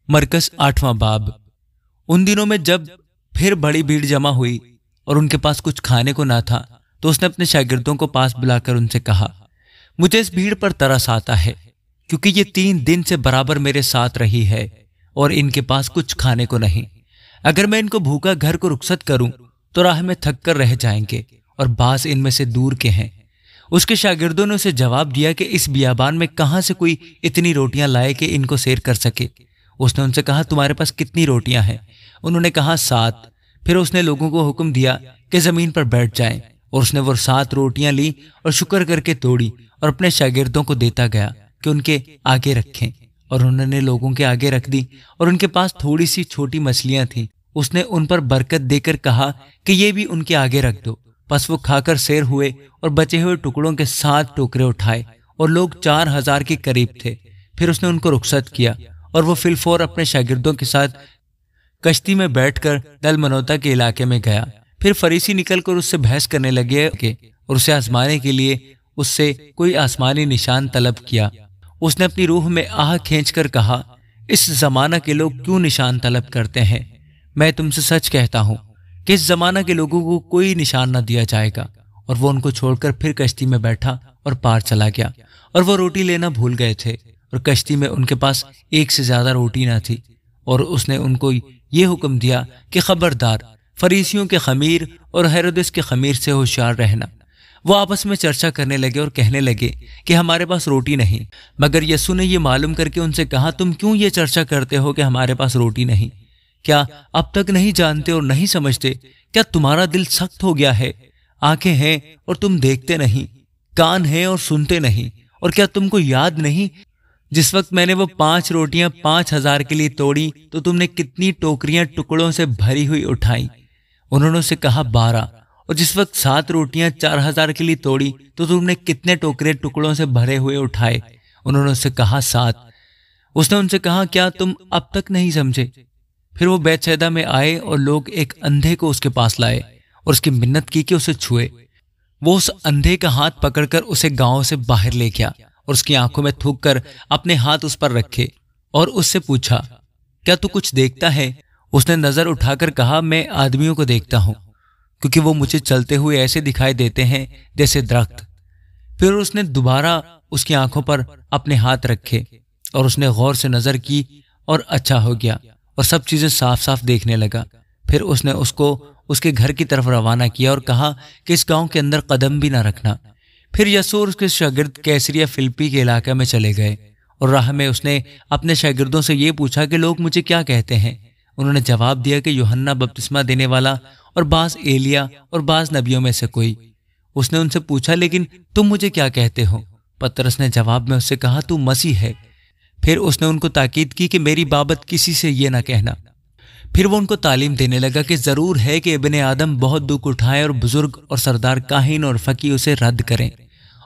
मरकस 8वां बाब। उन दिनों में जब फिर बड़ी भीड़ जमा हुई और उनके पास कुछ खाने को ना था, तो उसने अपने शागिर्दों को पास बुलाकर उनसे कहा, मुझे इस भीड़ पर तरस आता है, क्योंकि ये 3 दिन से बराबर मेरे साथ रही है और इनके पास कुछ खाने को नहीं। अगर मैं इनको भूखा घर को रुखसत करूं तो राह में थक कर रह जाएंगे और बास इनमें से दूर के हैं। उसके शागिर्दों ने उसे जवाब दिया कि इस बियाबान में कहां से कोई इतनी रोटियां लाए कि इनको सैर कर सके। उसने उनसे कहा, तुम्हारे पास कितनी रोटियां हैं? उन्होंने कहा, 7। फिर उसने लोगों को हुक्म दिया कि जमीन पर बैठ जाएं, और उसने वो 7 रोटियां ली और शुक्र करके तोड़ी और अपने शागिर्दों को देता गया कि उनके आगे रखें, और उन्होंने लोगों के आगे रख दी। और उनके पास थोड़ी सी छोटी मछलियां थीं। उसने उन पर बरकत देकर कहा कि ये भी उनके आगे रख दो। बस वो खाकर सैर हुए और बचे हुए टुकड़ों के 7 टोकरे उठाए, और लोग 4000 के करीब थे। फिर उसने उनको रुखसत किया और वो फिलफौर अपने शागिर्दों के साथ कश्ती में बैठकर दलमनोता के इलाके में गया। फिर फरीसी निकलकर उससे बहस करने लगे और उसे आजमाने के लिए उससे कोई आसमानी निशान तलब किया। उसने अपनी रूह में आह खींचकर कहा, इस जमाना के लोग क्यों निशान तलब करते हैं? मैं तुमसे सच कहता हूं कि इस जमाना के लोगों को कोई निशान न दिया जाएगा। और वो उनको छोड़कर फिर कश्ती में बैठा और पार चला गया। और वो रोटी लेना भूल गए थे और कश्ती में उनके पास 1 से ज्यादा रोटी न थी। और उसने उनको ये हुक्म दिया कि खबरदार, फरीसियों के खमीर और हेरोदेस के खमीर से होशियार रहना। वो आपस में चर्चा करने लगे और कहने लगे कि हमारे पास रोटी नहीं। मगर यीशु ने ये मालूम करके उनसे कहा, तुम क्यों ये चर्चा करते हो कि हमारे पास रोटी नहीं? क्या अब तक नहीं जानते और नहीं समझते? क्या तुम्हारा दिल सख्त हो गया है? आंखें हैं और तुम देखते नहीं, कान हैं और सुनते नहीं। और क्या तुमको याद नहीं, जिस वक्त मैंने वो 5 रोटियां 5000 के लिए तोड़ी, तो तुमने कितनी टोकरियां टुकड़ों से भरी हुई उठाई? उन्होंने उससे कहा, 12। और जिस वक्त 7 रोटियां 4000 के लिए तोड़ी, तो तुमने कितने टोकरे टुकड़ों से भरे हुए उठाए? उन्होंने उससे कहा, 7। उसने उनसे कहा, क्या तुम अब तक नहीं समझे? फिर वो बैतसैदा में आए और लोग एक अंधे को उसके पास लाए और उसकी मिन्नत की कि उसे छुए। वो उस अंधे का हाथ पकड़कर उसे गांव से बाहर ले गया और उसकी आंखों में थूक कर अपने हाथ उस पर रखे और उससे पूछा, क्या तू कुछ देखता है? उसने नजर उठाकर कहा, मैं आदमियों को देखता हूं, क्योंकि वो मुझे चलते हुए ऐसे दिखाई देते हैं जैसे दरख्त। फिर उसने दोबारा उसकी आंखों पर अपने हाथ रखे और उसने गौर से नजर की और अच्छा हो गया और सब चीजें साफ साफ देखने लगा। फिर उसने उसको उसके घर की तरफ रवाना किया और कहा कि इस गांव के अंदर कदम भी ना रखना। फिर यीशु और उसके शागिर्द कैसरिया फिलिप्पी के इलाके में चले गए और राह में उसने अपने शागिर्दों से ये पूछा कि लोग मुझे क्या कहते हैं? उन्होंने जवाब दिया कि यूहन्ना बपतिस्मा देने वाला, और बाज एलिया, और बाज नबियों में से कोई। उसने उनसे पूछा, लेकिन तुम मुझे क्या कहते हो? पतरस ने जवाब में उससे कहा, तू मसीह है। फिर उसने उनको ताकीद की कि मेरी बाबत किसी से ये ना कहना। फिर वो उनको तालीम देने लगा कि जरूर है कि इब्ने आदम बहुत दुख उठाए और बुजुर्ग और सरदार काहिन और फकी उसे रद्द करें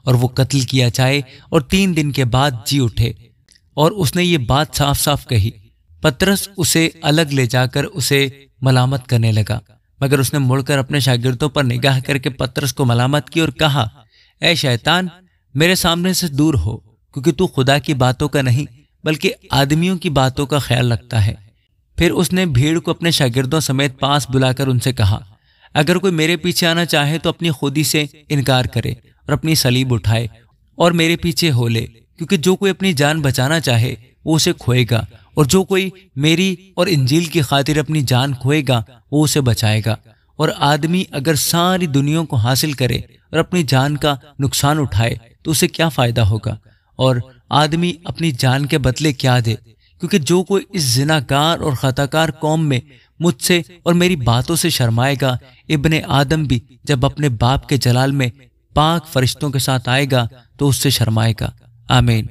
और वो कत्ल किया जाए और 3 दिन के बाद जी उठे। और उसने ये बात साफ साफ कही। पतरस उसे अलग ले जाकर उसे मलामत करने लगा, मगर उसने मुड़कर अपने शागिर्दों पर निगाह करके पतरस को मलामत की और कहा, ऐ शैतान, मेरे सामने से दूर हो, क्योंकि तू खुदा की बातों का नहीं बल्कि आदमियों की बातों का ख्याल रखता है। फिर उसने भीड़ को अपने शागिर्दों समेत पास बुलाकर उनसे कहा, अगर कोई मेरे पीछे आना चाहे तो अपनी खुदी से इनकार करे और अपनी सलीब उठाए और मेरे पीछे हो ले। क्योंकि जो कोई अपनी जान बचाना चाहे वो उसे खोएगा, और जो कोई मेरी और इंजील की खातिर अपनी जान खोएगा वो उसे बचाएगा। और आदमी अगर सारी दुनिया को हासिल करे और अपनी जान का नुकसान उठाए तो उसे क्या फायदा होगा? और आदमी अपनी जान के बदले क्या दे? क्योंकि जो कोई इस जिनाकार और खताकार कौम में मुझसे और मेरी बातों से शर्माएगा, इब्ने आदम भी जब अपने बाप के जलाल में पाक फरिश्तों के साथ आएगा तो उससे शर्माएगा। आमीन।